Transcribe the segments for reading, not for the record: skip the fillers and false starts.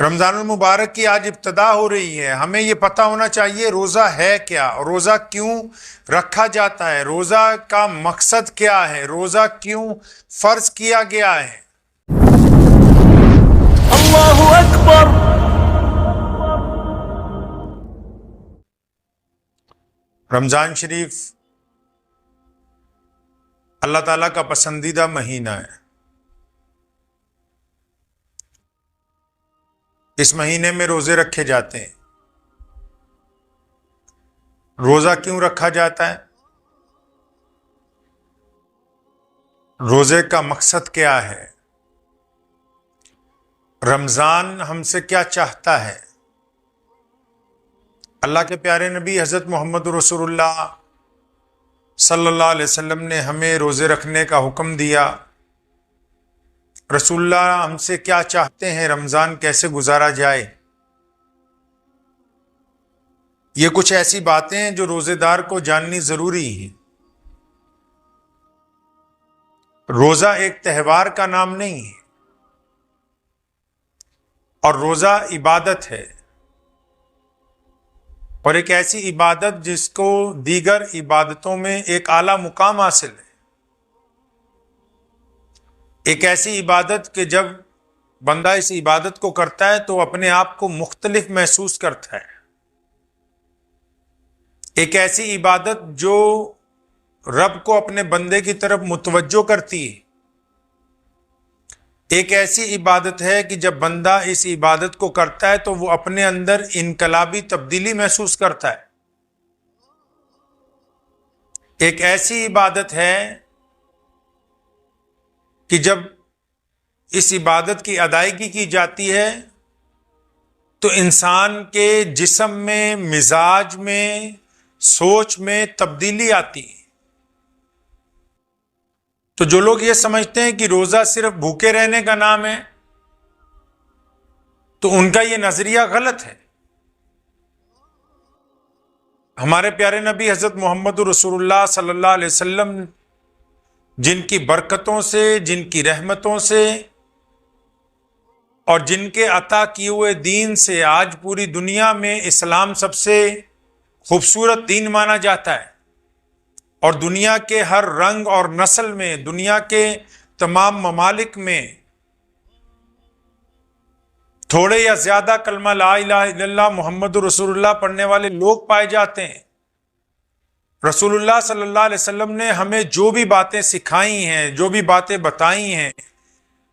رمضان المبارک کی آج ابتدا ہو رہی ہے. ہمیں یہ پتہ ہونا چاہیے روزہ ہے کیا، روزہ کیوں رکھا جاتا ہے، روزہ کا مقصد کیا ہے، روزہ کیوں فرض کیا گیا ہے. اللہ اکبر. رمضان شریف اللہ تعالیٰ کا پسندیدہ مہینہ ہے. اس مہینے میں روزے رکھے جاتے ہیں. روزہ کیوں رکھا جاتا ہے؟ روزے کا مقصد کیا ہے؟ رمضان ہم سے کیا چاہتا ہے؟ اللہ کے پیارے نبی حضرت محمد رسول اللہ صلی اللہ علیہ وسلم نے ہمیں روزے رکھنے کا حکم دیا. رسول اللہ ہم سے کیا چاہتے ہیں، رمضان کیسے گزارا جائے. یہ کچھ ایسی باتیں ہیں جو روزے دار کو جاننی ضروری ہیں. روزہ ایک تہوار کا نام نہیں ہے، اور روزہ عبادت ہے، اور ایک ایسی عبادت جس کو دیگر عبادتوں میں ایک اعلیٰ مقام حاصل ہے. ایک ایسی عبادت کہ جب بندہ اس عبادت کو کرتا ہے تو اپنے آپ کو مختلف محسوس کرتا ہے. ایک ایسی عبادت جو رب کو اپنے بندے کی طرف متوجہ کرتی ہے. ایک ایسی عبادت ہے کہ جب بندہ اس عبادت کو کرتا ہے تو وہ اپنے اندر انقلابی تبدیلی محسوس کرتا ہے. ایک ایسی عبادت ہے کہ جب اس عبادت کی ادائیگی کی جاتی ہے تو انسان کے جسم میں، مزاج میں، سوچ میں تبدیلی آتی ہے. تو جو لوگ یہ سمجھتے ہیں کہ روزہ صرف بھوکے رہنے کا نام ہے تو ان کا یہ نظریہ غلط ہے. ہمارے پیارے نبی حضرت محمد رسول اللہ صلی اللہ علیہ وسلم جن کی برکتوں سے، جن کی رحمتوں سے اور جن کے عطا کیے ہوئے دین سے آج پوری دنیا میں اسلام سب سے خوبصورت دین مانا جاتا ہے، اور دنیا کے ہر رنگ اور نسل میں، دنیا کے تمام ممالک میں تھوڑے یا زیادہ کلمہ لا الہ الا اللہ محمد رسول اللہ پڑھنے والے لوگ پائے جاتے ہیں. رسول اللہ صلی اللہ علیہ وسلم نے ہمیں جو بھی باتیں سکھائی ہیں، جو بھی باتیں بتائی ہیں،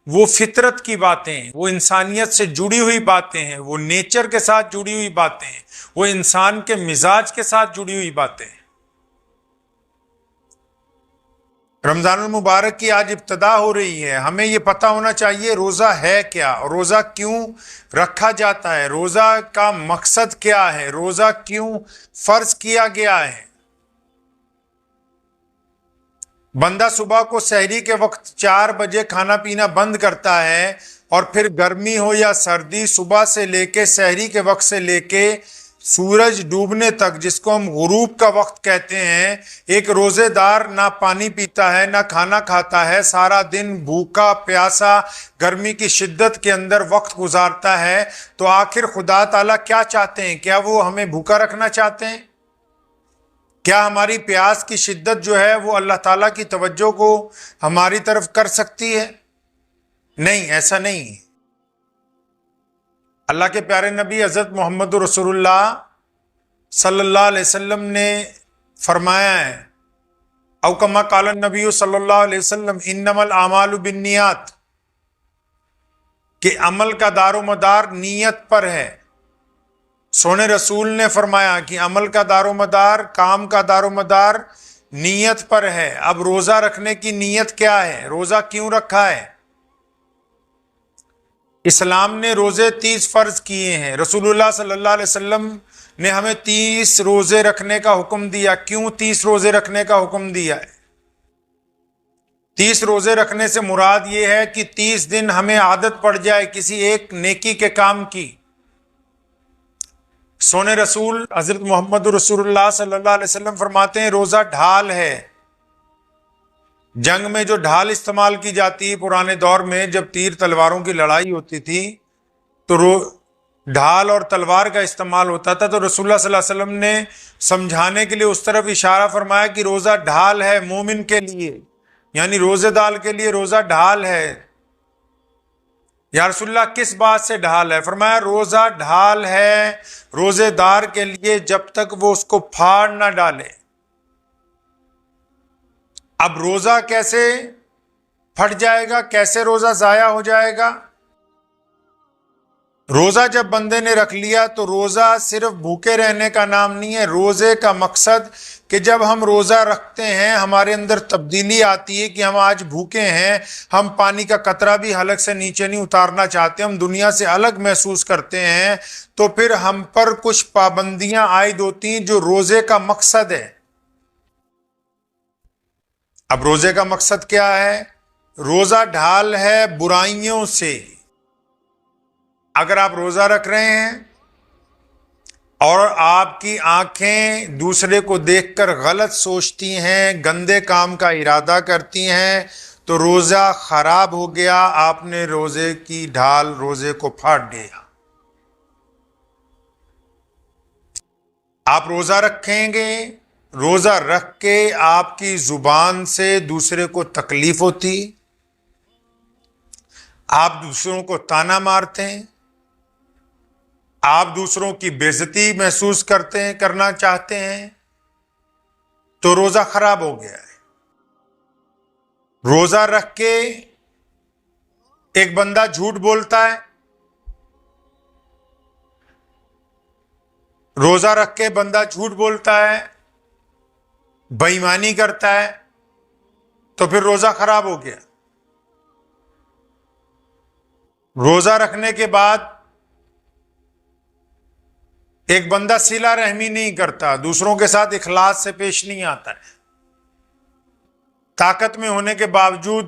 وہ فطرت کی باتیں ہیں، وہ انسانیت سے جڑی ہوئی باتیں ہیں، وہ نیچر کے ساتھ جڑی ہوئی باتیں ہیں، وہ انسان کے مزاج کے ساتھ جڑی ہوئی باتیں ہیں. رمضان المبارک کی آج ابتدا ہو رہی ہے. ہمیں یہ پتہ ہونا چاہیے روزہ ہے کیا، روزہ کیوں رکھا جاتا ہے، روزہ کا مقصد کیا ہے، روزہ کیوں فرض کیا گیا ہے. بندہ صبح کو سحری کے وقت 4 بجے کھانا پینا بند کرتا ہے، اور پھر گرمی ہو یا سردی صبح سے لے کے سحری کے وقت سے لے کے سورج ڈوبنے تک، جس کو ہم غروب کا وقت کہتے ہیں، ایک روزے دار نہ پانی پیتا ہے، نہ کھانا کھاتا ہے، سارا دن بھوکا پیاسا گرمی کی شدت کے اندر وقت گزارتا ہے. تو آخر خدا تعالیٰ کیا چاہتے ہیں؟ کیا وہ ہمیں بھوکا رکھنا چاہتے ہیں؟ کیا ہماری پیاس کی شدت جو ہے وہ اللہ تعالیٰ کی توجہ کو ہماری طرف کر سکتی ہے؟ نہیں، ایسا نہیں. اللہ کے پیارے نبی حضرت محمد رسول اللہ صلی اللہ علیہ وسلم نے فرمایا ہے، او کما قال النبی صلی اللہ علیہ وسلم انما الاعمال بالنیات، کہ عمل کا دار و مدار نیت پر ہے. سونے رسول نے فرمایا کہ عمل کا دار و مدار، کام کا دار و مدار نیت پر ہے. اب روزہ رکھنے کی نیت کیا ہے؟ روزہ کیوں رکھا ہے؟ اسلام نے روزے 30 فرض کیے ہیں. رسول اللہ صلی اللہ علیہ وسلم نے ہمیں 30 روزے رکھنے کا حکم دیا. کیوں 30 روزے رکھنے کا حکم دیا ہے؟ 30 روزے رکھنے سے مراد یہ ہے کہ 30 دن ہمیں عادت پڑ جائے کسی ایک نیکی کے کام کی. سونے رسول حضرت محمد رسول اللہ صلی اللہ علیہ وسلم فرماتے ہیں روزہ ڈھال ہے. جنگ میں جو ڈھال استعمال کی جاتی ہے پرانے دور میں، جب تیر تلواروں کی لڑائی ہوتی تھی تو ڈھال اور تلوار کا استعمال ہوتا تھا، تو رسول اللہ صلی اللہ علیہ وسلم نے سمجھانے کے لیے اس طرف اشارہ فرمایا کہ روزہ ڈھال ہے مومن کے لیے، یعنی روزے دار کے لیے روزہ ڈھال ہے۔ یا رسول اللہ کس بات سے ڈھال ہے؟ فرمایا روزہ ڈھال ہے روزے دار کے لیے جب تک وہ اس کو پھاڑ نہ ڈالے۔ اب روزہ کیسے پھٹ جائے گا، کیسے روزہ ضائع ہو جائے گا؟ روزہ جب بندے نے رکھ لیا تو روزہ صرف بھوکے رہنے کا نام نہیں ہے۔ روزے کا مقصد کہ جب ہم روزہ رکھتے ہیں ہمارے اندر تبدیلی آتی ہے کہ ہم آج بھوکے ہیں، ہم پانی کا قطرہ بھی حلق سے نیچے نہیں اتارنا چاہتے، ہم دنیا سے الگ محسوس کرتے ہیں، تو پھر ہم پر کچھ پابندیاں عائد ہوتی ہیں جو روزے کا مقصد ہے۔ اب روزے کا مقصد کیا ہے؟ روزہ ڈھال ہے برائیوں سے۔ اگر آپ روزہ رکھ رہے ہیں اور آپ کی آنکھیں دوسرے کو دیکھ کر غلط سوچتی ہیں، گندے کام کا ارادہ کرتی ہیں، تو روزہ خراب ہو گیا، آپ نے روزے کی ڈھال روزے کو پھاڑ دیا۔ آپ روزہ رکھیں گے، روزہ رکھ کے آپ کی زبان سے دوسرے کو تکلیف ہوتی، آپ دوسروں کو طعنہ مارتے ہیں، آپ دوسروں کی بے عزتی محسوس کرتے ہیں، کرنا چاہتے ہیں، تو روزہ خراب ہو گیا ہے۔ روزہ رکھ کے ایک بندہ جھوٹ بولتا ہے، روزہ رکھ کے بندہ جھوٹ بولتا ہے، بے ایمانی کرتا ہے، تو پھر روزہ خراب ہو گیا۔ روزہ رکھنے کے بعد ایک بندہ صلہ رحمی نہیں کرتا، دوسروں کے ساتھ اخلاص سے پیش نہیں آتا ہے، طاقت میں ہونے کے باوجود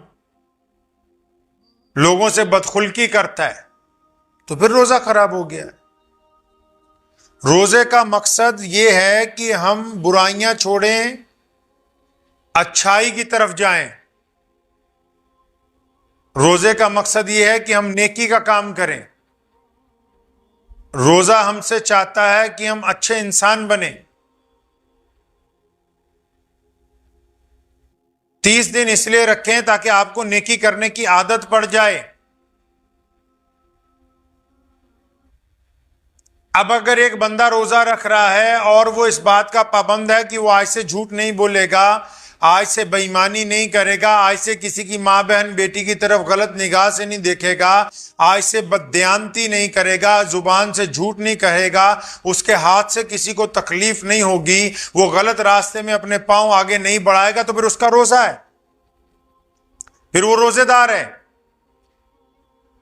لوگوں سے بدخلقی کرتا ہے، تو پھر روزہ خراب ہو گیا۔ روزے کا مقصد یہ ہے کہ ہم برائیاں چھوڑیں، اچھائی کی طرف جائیں۔ روزے کا مقصد یہ ہے کہ ہم نیکی کا کام کریں۔ روزہ ہم سے چاہتا ہے کہ ہم اچھے انسان بنیں۔ 30 دن اس لیے رکھیں تاکہ آپ کو نیکی کرنے کی عادت پڑ جائے۔ اب اگر ایک بندہ روزہ رکھ رہا ہے اور وہ اس بات کا پابند ہے کہ وہ آج سے جھوٹ نہیں بولے گا، آج سے بے ایمانی نہیں کرے گا، آج سے کسی کی ماں بہن بیٹی کی طرف غلط نگاہ سے نہیں دیکھے گا، آج سے بددیانتی نہیں کرے گا، زبان سے جھوٹ نہیں کہے گا، اس کے ہاتھ سے کسی کو تکلیف نہیں ہوگی، وہ غلط راستے میں اپنے پاؤں آگے نہیں بڑھائے گا، تو پھر اس کا روزہ ہے، پھر وہ روزے دار ہے،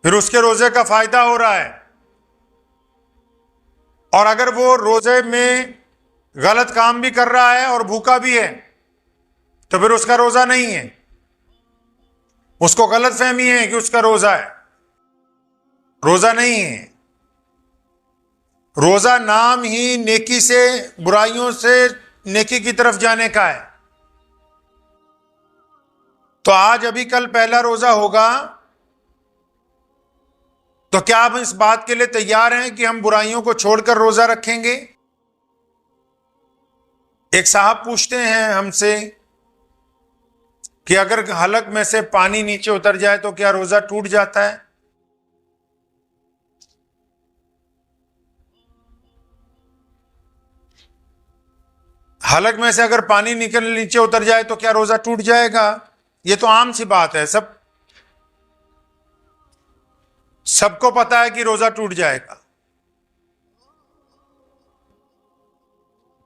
پھر اس کے روزے کا فائدہ ہو رہا ہے۔ اور اگر وہ روزے میں غلط کام بھی کر رہا ہے اور بھوکا بھی ہے تو پھر اس کا روزہ نہیں ہے، اس کو غلط فہمی ہے کہ اس کا روزہ ہے، روزہ نہیں ہے۔ روزہ نام ہی نیکی سے، برائیوں سے نیکی کی طرف جانے کا ہے۔ تو آج ابھی کل پہلا روزہ ہوگا، تو کیا آپ اس بات کے لیے تیار ہیں کہ ہم برائیوں کو چھوڑ کر روزہ رکھیں گے؟ ایک صاحب پوچھتے ہیں ہم سے کہ اگر حلق میں سے پانی نیچے اتر جائے تو کیا روزہ ٹوٹ جاتا ہے؟ حلق میں سے اگر پانی نیچے اتر جائے تو کیا روزہ ٹوٹ جائے گا؟ یہ تو عام سی بات ہے، سب کو پتا ہے کہ روزہ ٹوٹ جائے گا،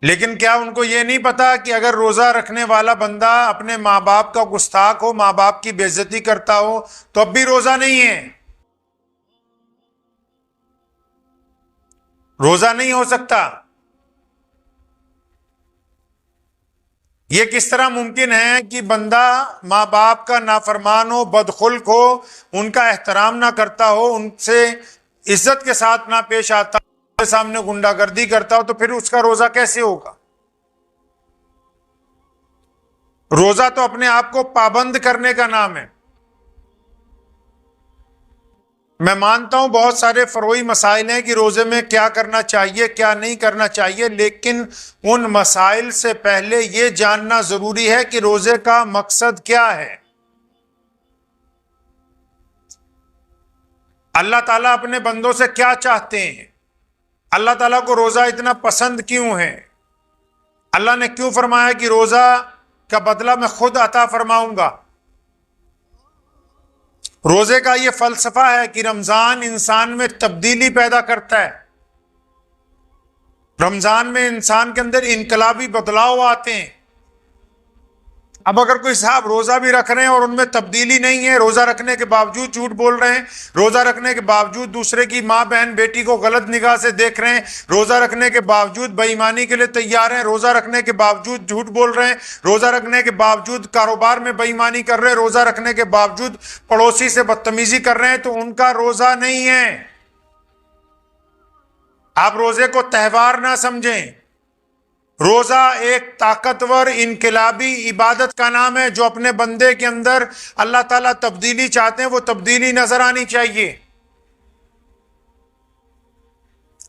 لیکن کیا ان کو یہ نہیں پتا کہ اگر روزہ رکھنے والا بندہ اپنے ماں باپ کا گستاخ ہو، ماں باپ کی بے عزتی کرتا ہو، تو اب بھی روزہ نہیں ہے، روزہ نہیں ہو سکتا۔ یہ کس طرح ممکن ہے کہ بندہ ماں باپ کا نافرمان ہو، بدخلق ہو، ان کا احترام نہ کرتا ہو، ان سے عزت کے ساتھ نہ پیش آتا ہو، ان کے سامنے غنڈہ گردی کرتا ہو، تو پھر اس کا روزہ کیسے ہوگا؟ روزہ تو اپنے آپ کو پابند کرنے کا نام ہے۔ میں مانتا ہوں بہت سارے فروعی مسائل ہیں کہ روزے میں کیا کرنا چاہیے کیا نہیں کرنا چاہیے، لیکن ان مسائل سے پہلے یہ جاننا ضروری ہے کہ روزے کا مقصد کیا ہے۔ اللہ تعالیٰ اپنے بندوں سے کیا چاہتے ہیں؟ اللہ تعالیٰ کو روزہ اتنا پسند کیوں ہے؟ اللہ نے کیوں فرمایا کہ روزہ کا بدلہ میں خود عطا فرماؤں گا؟ روزے کا یہ فلسفہ ہے کہ رمضان انسان میں تبدیلی پیدا کرتا ہے، رمضان میں انسان کے اندر انقلابی بدلاؤ آتے ہیں۔ اب اگر کوئی صاحب روزہ بھی رکھ رہے ہیں اور ان میں تبدیلی نہیں ہے، روزہ رکھنے کے باوجود جھوٹ بول رہے ہیں، روزہ رکھنے کے باوجود دوسرے کی ماں بہن بیٹی کو غلط نگاہ سے دیکھ رہے ہیں، روزہ رکھنے کے باوجود بے ایمانی کے لیے تیار ہیں، روزہ رکھنے کے باوجود جھوٹ بول رہے ہیں، روزہ رکھنے کے باوجود کاروبار میں بے ایمانی کر رہے ہیں، روزہ رکھنے کے باوجود پڑوسی سے بدتمیزی کر رہے ہیں، تو ان کا روزہ نہیں ہے۔ آپ روزے کو تہوار نہ سمجھیں، روزہ ایک طاقتور انقلابی عبادت کا نام ہے جو اپنے بندے کے اندر اللہ تعالیٰ تبدیلی چاہتے ہیں، وہ تبدیلی نظر آنی چاہیے۔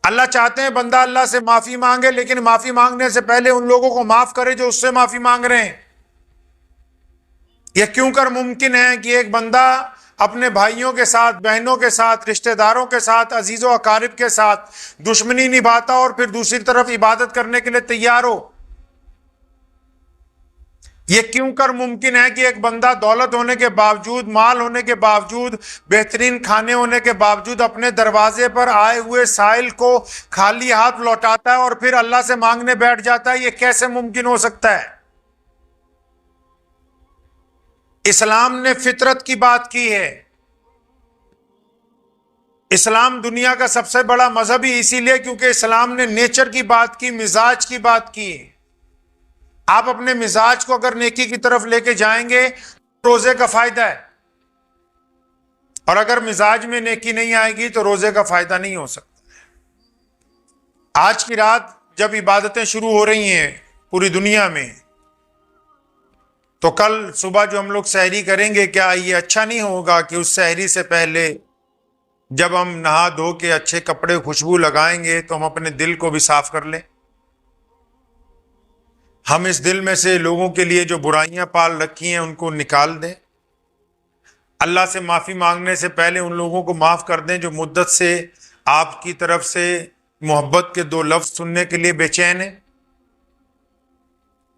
اللہ چاہتے ہیں بندہ اللہ سے معافی مانگے، لیکن معافی مانگنے سے پہلے ان لوگوں کو معاف کرے جو اس سے معافی مانگ رہے ہیں۔ یہ کیوں کر ممکن ہے کہ ایک بندہ اپنے بھائیوں کے ساتھ، بہنوں کے ساتھ، رشتہ داروں کے ساتھ، عزیز و اقارب کے ساتھ دشمنی نبھاتا اور پھر دوسری طرف عبادت کرنے کے لیے تیار ہو؟ یہ کیوں کر ممکن ہے کہ ایک بندہ دولت ہونے کے باوجود، مال ہونے کے باوجود، بہترین کھانے ہونے کے باوجود اپنے دروازے پر آئے ہوئے سائل کو خالی ہاتھ لوٹاتا ہے اور پھر اللہ سے مانگنے بیٹھ جاتا ہے؟ یہ کیسے ممکن ہو سکتا ہے؟ اسلام نے فطرت کی بات کی ہے۔ اسلام دنیا کا سب سے بڑا مذہب ہی اسی لیے کیونکہ اسلام نے نیچر کی بات کی، مزاج کی بات کی۔ آپ اپنے مزاج کو اگر نیکی کی طرف لے کے جائیں گے روزے کا فائدہ ہے، اور اگر مزاج میں نیکی نہیں آئے گی تو روزے کا فائدہ نہیں ہو سکتا۔ آج کی رات جب عبادتیں شروع ہو رہی ہیں پوری دنیا میں، تو کل صبح جو ہم لوگ سحری کریں گے، کیا یہ اچھا نہیں ہوگا کہ اس سحری سے پہلے جب ہم نہا دھو کے اچھے کپڑے خوشبو لگائیں گے تو ہم اپنے دل کو بھی صاف کر لیں؟ ہم اس دل میں سے لوگوں کے لیے جو برائیاں پال رکھی ہیں ان کو نکال دیں، اللہ سے معافی مانگنے سے پہلے ان لوگوں کو معاف کر دیں جو مدت سے آپ کی طرف سے محبت کے دو لفظ سننے کے لیے بے چین ہیں۔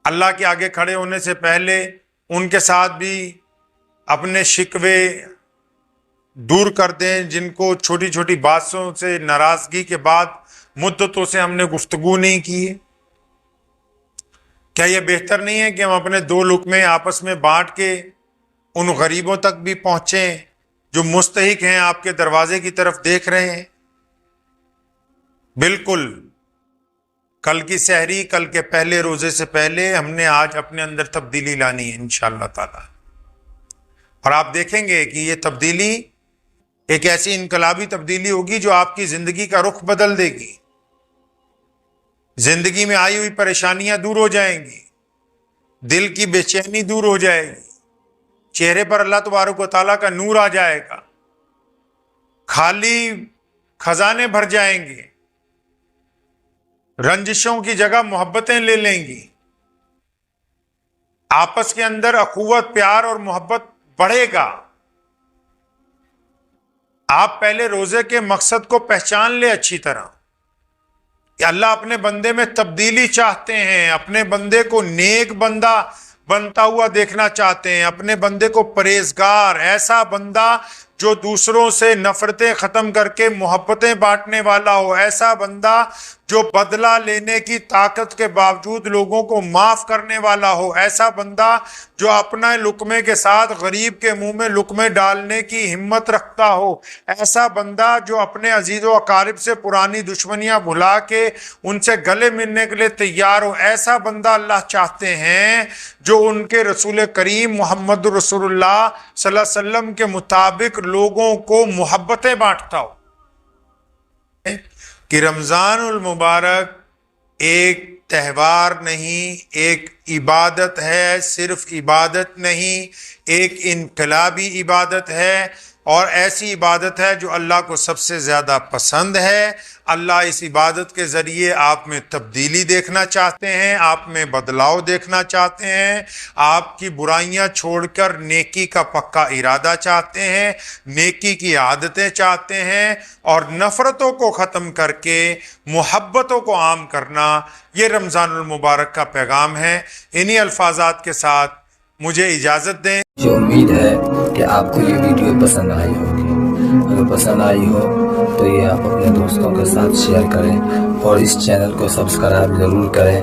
اللہ کے آگے کھڑے ہونے سے پہلے ان کے ساتھ بھی اپنے شکوے دور کر دیں جن کو چھوٹی چھوٹی باتوں سے ناراضگی کے بعد مدتوں سے ہم نے گفتگو نہیں کی ہے۔ کیا یہ بہتر نہیں ہے کہ ہم اپنے دو لقمے آپس میں بانٹ کے ان غریبوں تک بھی پہنچیں جو مستحق ہیں، آپ کے دروازے کی طرف دیکھ رہے ہیں؟ بالکل کل کی سحری، کل کے پہلے روزے سے پہلے ہم نے آج اپنے اندر تبدیلی لانی ہے انشاءاللہ تعالی، اور آپ دیکھیں گے کہ یہ تبدیلی ایک ایسی انقلابی تبدیلی ہوگی جو آپ کی زندگی کا رخ بدل دے گی۔ زندگی میں آئی ہوئی پریشانیاں دور ہو جائیں گی، دل کی بے چینی دور ہو جائے گی، چہرے پر اللہ تبارک و تعالیٰ کا نور آ جائے گا، خالی خزانے بھر جائیں گے، رنجشوں کی جگہ محبتیں لے لیں گی، آپس کے اندر اخوت، پیار اور محبت بڑھے گا۔ آپ پہلے روزے کے مقصد کو پہچان لے اچھی طرح کہ اللہ اپنے بندے میں تبدیلی چاہتے ہیں، اپنے بندے کو نیک بندہ بنتا ہوا دیکھنا چاہتے ہیں، اپنے بندے کو پرہیزگار، ایسا بندہ جو دوسروں سے نفرتیں ختم کر کے محبتیں بانٹنے والا ہو، ایسا بندہ جو بدلہ لینے کی طاقت کے باوجود لوگوں کو معاف کرنے والا ہو، ایسا بندہ جو اپنا لقمے کے ساتھ غریب کے منہ میں لقمے ڈالنے کی ہمت رکھتا ہو، ایسا بندہ جو اپنے عزیز و اقارب سے پرانی دشمنیاں بھلا کے ان سے گلے ملنے کے لیے تیار ہو، ایسا بندہ اللہ چاہتے ہیں جو ان کے رسول کریم محمد رسول اللہ صلی اللہ علیہ وسلم کے مطابق لوگوں کو محبتیں بانٹتا ہو۔ کہ رمضان المبارک ایک تہوار نہیں، ایک عبادت ہے، صرف عبادت نہیں، ایک انقلابی عبادت ہے۔ اور ایسی عبادت ہے جو اللہ کو سب سے زیادہ پسند ہے۔ اللہ اس عبادت کے ذریعے آپ میں تبدیلی دیکھنا چاہتے ہیں، آپ میں بدلاؤ دیکھنا چاہتے ہیں، آپ کی برائیاں چھوڑ کر نیکی کا پکا ارادہ چاہتے ہیں، نیکی کی عادتیں چاہتے ہیں، اور نفرتوں کو ختم کر کے محبتوں کو عام کرنا، یہ رمضان المبارک کا پیغام ہے۔ انہی الفاظات کے ساتھ مجھے اجازت دیں۔ مجھے امید ہے کہ آپ کو یہ ویڈیو پسند آئی ہوگی۔ اگر پسند آئی ہو تو یہ آپ اپنے دوستوں کے ساتھ شیئر کریں اور اس چینل کو سبسکرائب ضرور کریں۔